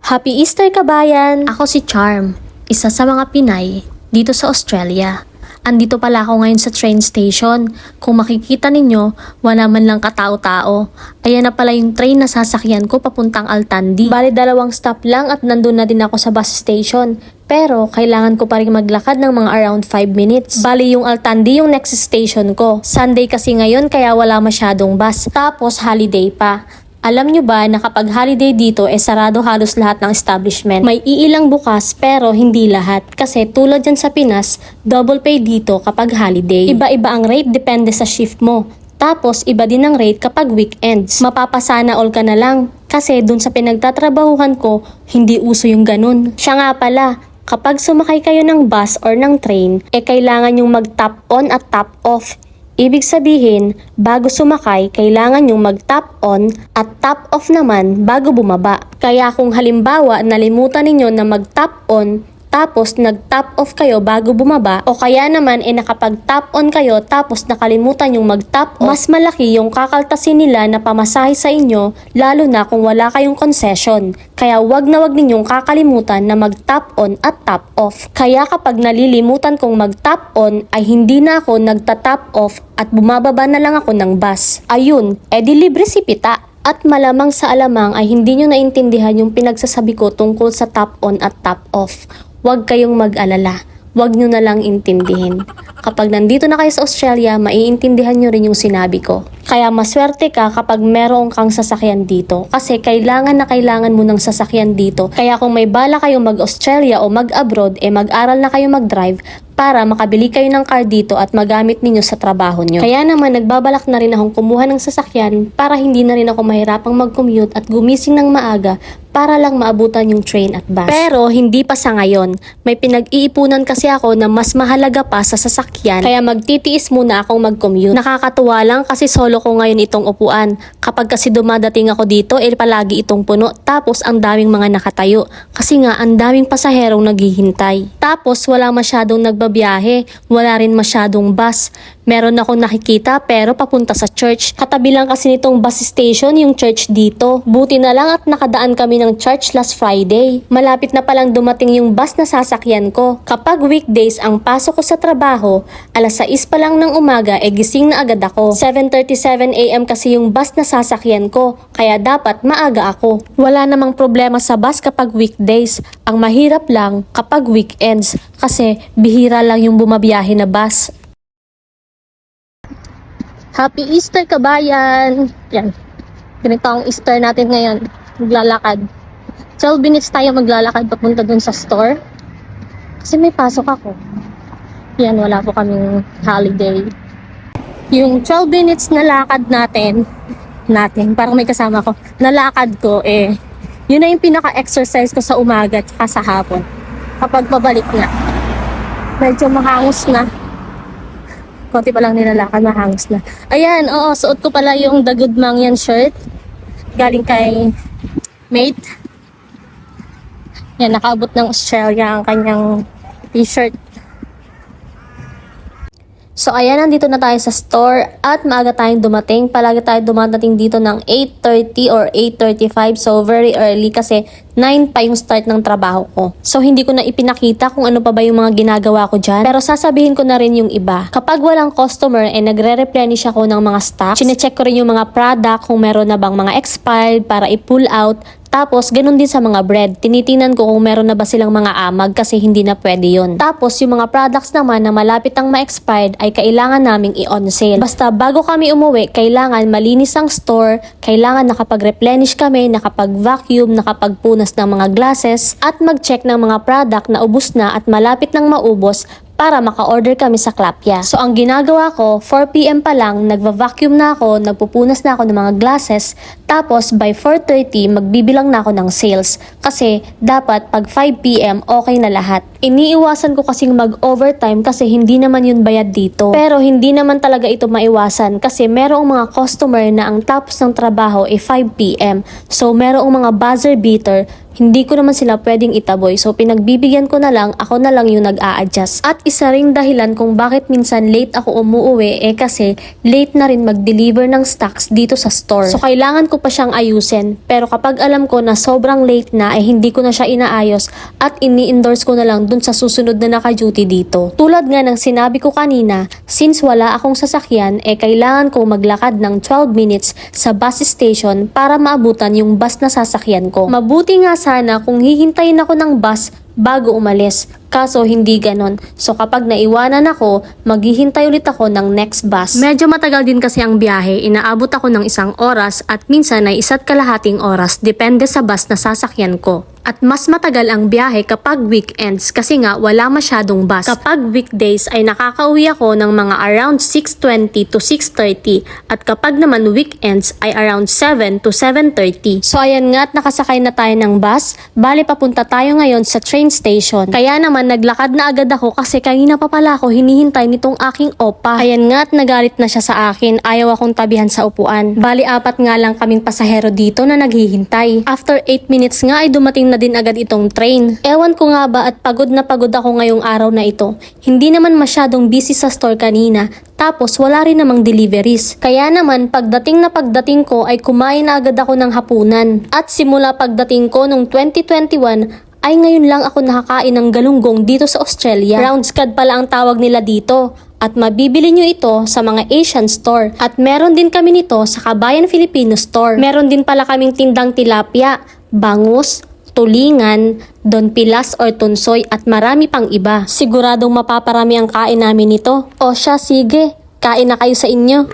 Happy Easter kabayan! Ako si Charm, isa sa mga Pinay dito sa Australia. Andito pala ako ngayon sa train station. Kung makikita ninyo, wala man lang katao-tao. Ayan na pala yung train na sasakyan ko papuntang Altandi. Bali 2 stop lang at nandun na din ako sa bus station. Pero kailangan ko pa rin maglakad ng mga around 5 minutes. Bali yung Altandi yung next station ko. Sunday kasi ngayon kaya wala masyadong bus. Tapos holiday pa. Alam nyo ba na kapag holiday dito sarado halos lahat ng establishment? May iilang bukas pero hindi lahat. Kasi tulad dyan sa Pinas, double pay dito kapag holiday. Iba-iba ang rate depende sa shift mo. Tapos iba din ang rate kapag weekends. Mapapasana all ka na lang. Kasi dun sa pinagtatrabahuhan ko, hindi uso yung ganun. Siya nga pala, kapag sumakay kayo ng bus or ng train, kailangan yung mag-tap on at tap off. Ibig sabihin, bago sumakay, kailangan yung mag-tap on at tap off naman bago bumaba. Kaya kung halimbawa nalimutan ninyo na mag-tap on, tapos nag-tap off kayo bago bumaba, o kaya naman nakapag-tap on kayo tapos nakalimutan yung mag-tap off, mas malaki yung kakaltasin nila na pamasahe sa inyo, lalo na kung wala kayong concession. Kaya wag na wag ninyong kakalimutan na mag-tap on at tap off. Kaya kapag nalilimutan kong mag-tap on, ay hindi na ako nagta-tap off at bumababa na lang ako ng bus. Ayun, di libre si Pita. At malamang sa alamang ay hindi nyo naintindihan yung pinagsasabi ko tungkol sa tap on at tap off. Huwag kayong mag-alala. Huwag nyo na lang intindihin. Kapag nandito na kayo sa Australia, maiintindihan nyo rin yung sinabi ko. Kaya maswerte ka kapag meron kang sasakyan dito. Kasi kailangan na kailangan mo ng sasakyan dito. Kaya kung may bala kayong mag-Australia o mag-abroad, mag-aral na kayo mag-drive para makabili kayo ng car dito at magamit ninyo sa trabaho nyo. Kaya naman nagbabalak na rin akong kumuha ng sasakyan para hindi na rin ako mahirapang mag-commute at gumising ng maaga para lang maabutan yung train at bus. Pero hindi pa sa ngayon. May pinag-iipunan kasi ako na mas mahalaga pa sa sasakyan kaya magtitiis muna akong mag-commute. Nakakatuwa lang kasi solo ko ngayon itong upuan. Kapag kasi dumadating ako dito, palagi itong puno. Tapos ang daming mga nakatayo. Kasi nga ang daming pasaherong naghihintay. Tapos wala masyadong nagbabiyahe. Wala rin masyadong bus. Meron akong nakikita pero papunta sa church. Katabi lang kasi nitong bus station yung church dito. Buti na lang at nakadaan kami ng church last Friday. Malapit na palang dumating yung bus na sasakyan ko. Kapag weekdays ang pasok ko sa trabaho, alas 6 pa lang ng umaga gising na agad ako. 7:37 AM kasi yung bus na sasakyan ko, kaya dapat maaga ako. Wala namang problema sa bus kapag weekdays. Ang mahirap lang kapag weekends kasi bihira lang yung bumabiyahe na bus. Happy Easter kabayan! Yan. Ganito ang Easter natin ngayon. Maglalakad. 12 minutes tayo maglalakad papunta dun sa store. Kasi may pasok ako. Yan, wala po kaming holiday. Yung 12 minutes na lakad natin, parang may kasama ko, nalakad ko yun na yung pinaka-exercise ko sa umaga at sa hapon. Kapag pabalik na, medyo mahangos na. Konti pa lang nilalakad, mahangos na. Ayan, suot ko pala yung The Good Mangyan shirt. Galing kay mate. Yan, nakaabot ng Australia ang kanyang t-shirt. So ayan, nandito na tayo sa store at maaga tayong dumating. Palagi tayo dumadating dito ng 8:30 or 8:35. So very early kasi 9 pa yung start ng trabaho ko. So hindi ko na ipinakita kung ano pa ba yung mga ginagawa ko dyan. Pero sasabihin ko na rin yung iba. Kapag walang customer nagre-replenish ako ng mga stocks. Chinecheck ko rin yung mga product kung meron na bang mga expired para i-pull out. Tapos, ganun din sa mga bread. Tinitingnan ko kung meron na ba silang mga amag kasi hindi na pwede yun. Tapos, yung mga products naman na malapit ang ma-expired ay kailangan naming i-on sale. Basta bago kami umuwi, kailangan malinis ang store, kailangan nakapag-replenish kami, nakapag-vacuum, nakapagpunas ng mga glasses, at mag-check ng mga product na ubos na at malapit nang maubos para maka-order kami sa Klapya. So ang ginagawa ko, 4 PM pa lang, nagva-vacuum na ako, nagpupunas na ako ng mga glasses, tapos by 4:30 magbibilang na ako ng sales. Kasi dapat pag 5 PM okay na lahat. Iniiwasan ko kasing mag-overtime kasi hindi naman yun bayad dito. Pero hindi naman talaga ito maiwasan kasi merong mga customer na ang tapos ng trabaho 5 PM. So merong mga buzzer beater, hindi ko naman sila pwedeng itaboy. So pinagbibigyan ko na lang, ako na lang yung nag-a-adjust. At isa ring dahilan kung bakit minsan late ako umuwi kasi late na rin mag-deliver ng stocks dito sa store. So kailangan ko ko pa siyang ayusin. Pero kapag alam ko na sobrang late na ay hindi ko na siya inaayos at ini-endorse ko na lang dun sa susunod na naka-duty dito. Tulad nga ng sinabi ko kanina, since wala akong sasakyan, kailangan ko maglakad ng 12 minutes sa bus station para maabutan yung bus na sasakyan ko. Mabuti nga sana kung hihintayin ako ng bus bago umalis. Kaso hindi ganon. So kapag naiwanan ako, maghihintay ulit ako ng next bus. Medyo matagal din kasi ang biyahe. Inaabot ako ng 1 oras at minsan ay 1.5 oras. Depende sa bus na sasakyan ko. At mas matagal ang biyahe kapag weekends kasi nga wala masyadong bus. Kapag weekdays ay nakakauwi ako ng mga around 6:20 to 6:30 at kapag naman weekends ay around 7 to 7:30. So ayan nga at nakasakay na tayo ng bus. Bali papunta tayo ngayon sa train station. Kaya naman naglakad na agad ako kasi kanina pa pala ako hinihintay nitong aking opa. Ayan nga at nagalit na siya sa akin. Ayaw akong tabihan sa upuan. Bali 4 nga lang kaming pasahero dito na naghihintay. After 8 minutes nga ay dumating na din agad itong train. Ewan ko nga ba at pagod na pagod ako ngayong araw na ito. Hindi naman masyadong busy sa store kanina. Tapos wala rin namang deliveries. Kaya naman pagdating ko ay kumain na agad ako ng hapunan. At simula pagdating ko noong 2021 ay ngayon lang ako nakakain ng galunggong dito sa Australia. Round scad pala ang tawag nila dito. At mabibili nyo ito sa mga Asian store. At meron din kami nito sa Kabayan Filipino store. Meron din pala kaming tindang tilapia, bangus, tulingan, Don Pilas or tunsoy at marami pang iba. Siguradong mapaparami ang kain namin nito. O siya, sige, kain na kayo sa inyo.